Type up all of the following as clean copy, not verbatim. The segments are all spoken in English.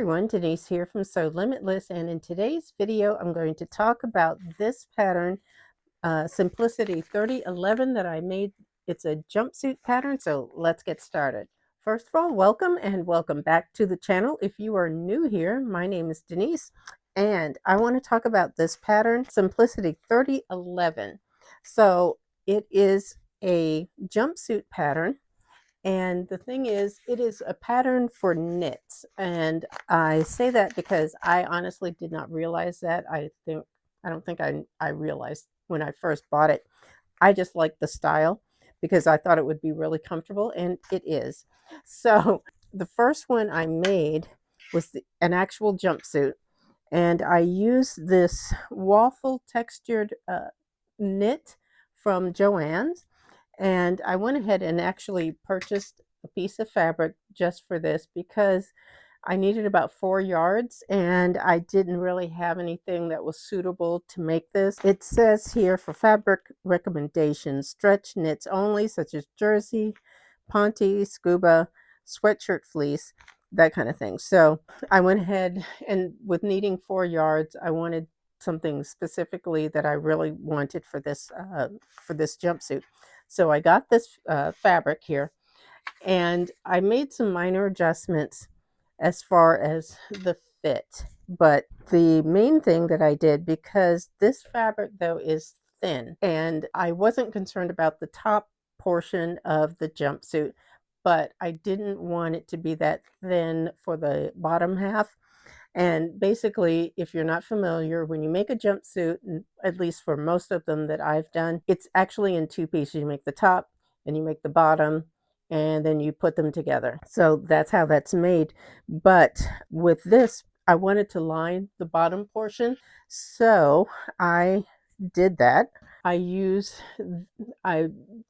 everyone, Denise here from Sewlimitless, and in today's video I'm going to talk about this pattern, Simplicity 3011 that I made. It's a jumpsuit pattern, so let's get started. First of all, welcome and welcome back to the channel. If you are new here, my name is Denise, and I want to talk about this pattern, Simplicity 3011. So it is a jumpsuit pattern. And the thing is, it is a pattern for knits. And I say that because I honestly did not realize that. I don't think I realized when I first bought it. I just liked the style because I thought it would be really comfortable, and it is. So the first one I made was an actual jumpsuit. And I used this waffle textured knit from Joann's, and I went ahead and actually purchased a piece of fabric just for this because I needed about 4 yards and I didn't really have anything that was suitable to make this. It says here for fabric recommendations, stretch knits only, such as jersey, ponte, scuba, sweatshirt fleece, that kind of thing. So I went ahead, and with needing 4 yards, I wanted something specifically that I really wanted for this jumpsuit. So I got this fabric here, and I made some minor adjustments as far as the fit. But the main thing that I did, because this fabric though is thin, and I wasn't concerned about the top portion of the jumpsuit, but I didn't want it to be that thin for the bottom half. And basically, if you're not familiar, when you make a jumpsuit, at least for most of them that I've done, it's actually in two pieces. You make the top and you make the bottom, and then you put them together. So that's how that's made. But with this, I wanted to line the bottom portion. So I did that. I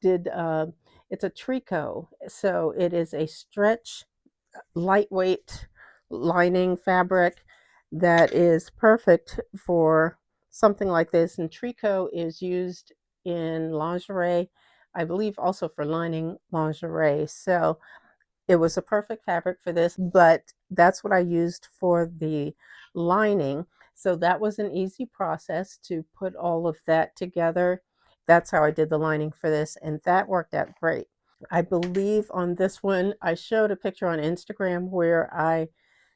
did, it's a tricot. So it is a stretch, lightweight lining fabric that is perfect for something like this. And tricot is used in lingerie, I believe also for lining lingerie. So it was a perfect fabric for this, but that's what I used for the lining. So that was an easy process to put all of that together. That's how I did the lining for this, and that worked out great. I believe on this one, I showed a picture on Instagram where I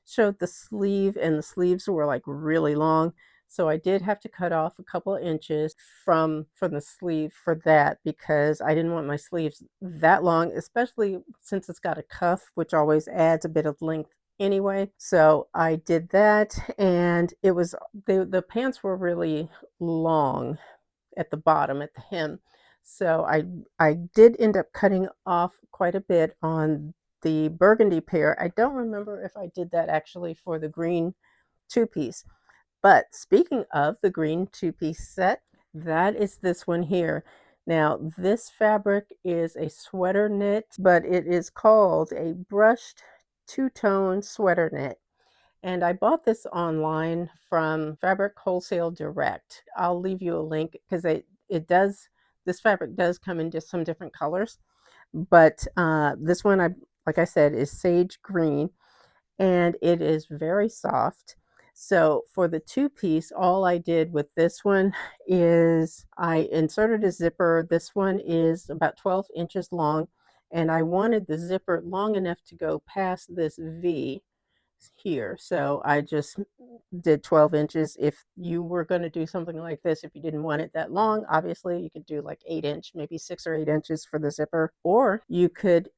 showed the sleeve, and the sleeves were like really long. So I did have to cut off a couple of inches from the sleeve for that, because I didn't want my sleeves that long, especially since it's got a cuff, which always adds a bit of length anyway. So I did that, and it was the pants were really long at the bottom at the hem. So I did end up cutting off quite a bit on the burgundy pair. I don't remember if I did that actually for the green two-piece. But speaking of the green two-piece set, that is this one here. Now, this fabric is a sweater knit, but it is called a brushed two-tone sweater knit. And I bought this online from Fabric Wholesale Direct. I'll leave you a link because this fabric does come in just some different colors. But this one, like I said, is sage green, and it is very soft. So for the two-piece, all I did with this one is I inserted a zipper. This one is about 12 inches long, and I wanted the zipper long enough to go past this V here. So I just did 12 inches. If you were going to do something like this, if you didn't want it that long, obviously you could do like 8 inch, maybe 6 or 8 inches for the zipper. Or you could,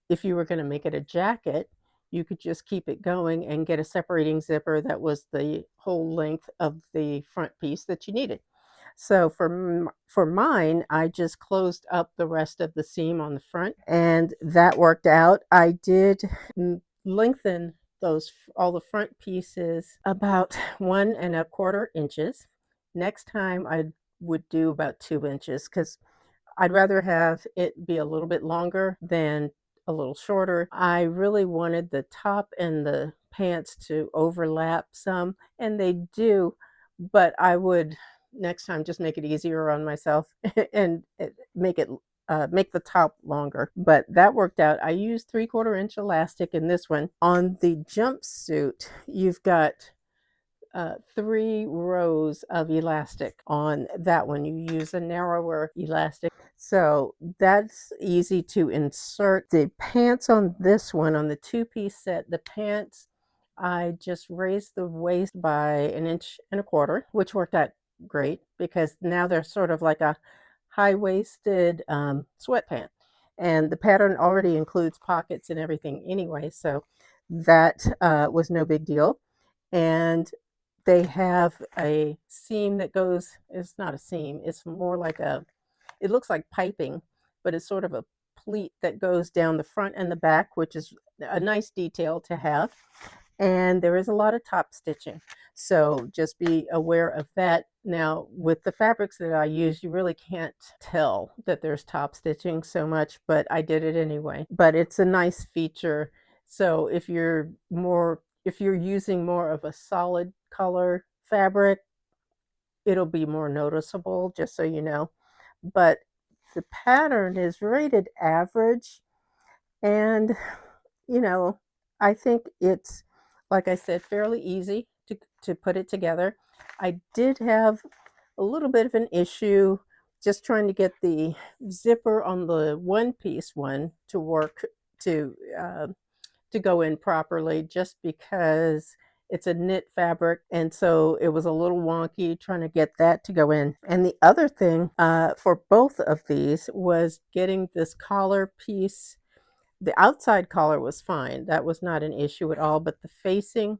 if you were going to make it a jacket, you could just keep it going and get a separating zipper that was the whole length of the front piece that you needed. So for mine, I just closed up the rest of the seam on the front, and that worked out. I did lengthen all the front pieces about 1¼ inches. Next time I would do about 2 inches, because I'd rather have it be a little bit longer than a little shorter. I really wanted the top and the pants to overlap some, and they do, but I would next time just make it easier on myself and make it make the top longer, but that worked out. I used 3/4 inch elastic in this one. On the jumpsuit, you've got 3 rows of elastic. On that one, you use a narrower elastic. So that's easy to insert. The pants on this one, on the 2-piece set, the pants, I just raised the waist by 1.25 inches, which worked out great because now they're sort of like a high-waisted sweatpant. And the pattern already includes pockets and everything anyway, so that was no big deal. And they have a seam that goes, it's not a seam, it's more like it looks like piping, but it's sort of a pleat that goes down the front and the back, which is a nice detail to have. And there is a lot of top stitching. So just be aware of that. Now, with the fabrics that I use, you really can't tell that there's top stitching so much, but I did it anyway. But it's a nice feature. So if you're using more of a solid color fabric, it'll be more noticeable, just so you know. But the pattern is rated average, and I think it's, like I said, fairly easy to put it together. I did have a little bit of an issue just trying to get the zipper on the one-piece one to work, to go in properly, just because it's a knit fabric, and so it was a little wonky trying to get that to go in. And the other thing for both of these was getting this collar piece. The outside collar was fine. That was not an issue at all, but the facing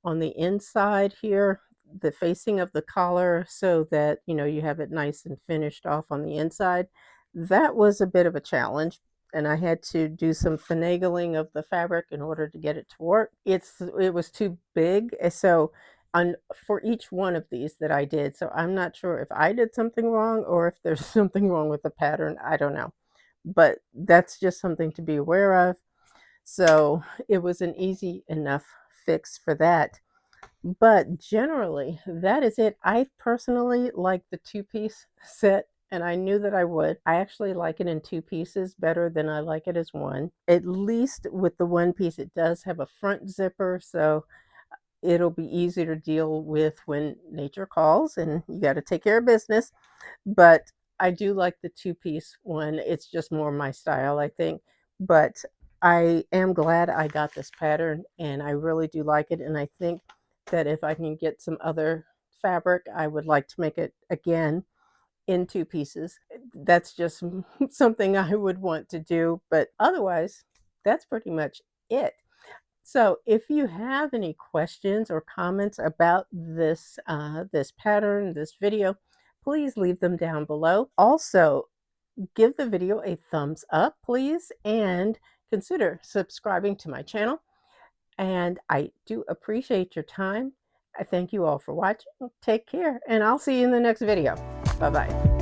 on the inside here, the facing of the collar, so that, you have it nice and finished off on the inside, that was a bit of a challenge. And I had to do some finagling of the fabric in order to get it to work. It was too big. So for each one of these that I did, so I'm not sure if I did something wrong or if there's something wrong with the pattern. I don't know. But that's just something to be aware of. So it was an easy enough fix for that. But generally, that is it. I personally like the 2-piece set, and I knew that I would. I actually like it in 2 pieces better than I like it as one. At least with the one piece, it does have a front zipper, so it'll be easier to deal with when nature calls and you got to take care of business. But I do like the 2-piece one. It's just more my style, I think. But I am glad I got this pattern, and I really do like it. And I think that if I can get some other fabric, I would like to make it again in 2 pieces. That's just something I would want to do. But otherwise, that's pretty much it. So if you have any questions or comments about this pattern, this video, please leave them down below. Also, give the video a thumbs up, please, and consider subscribing to my channel. And I do appreciate your time. I thank you all for watching. Take care, and I'll see you in the next video. Bye-bye.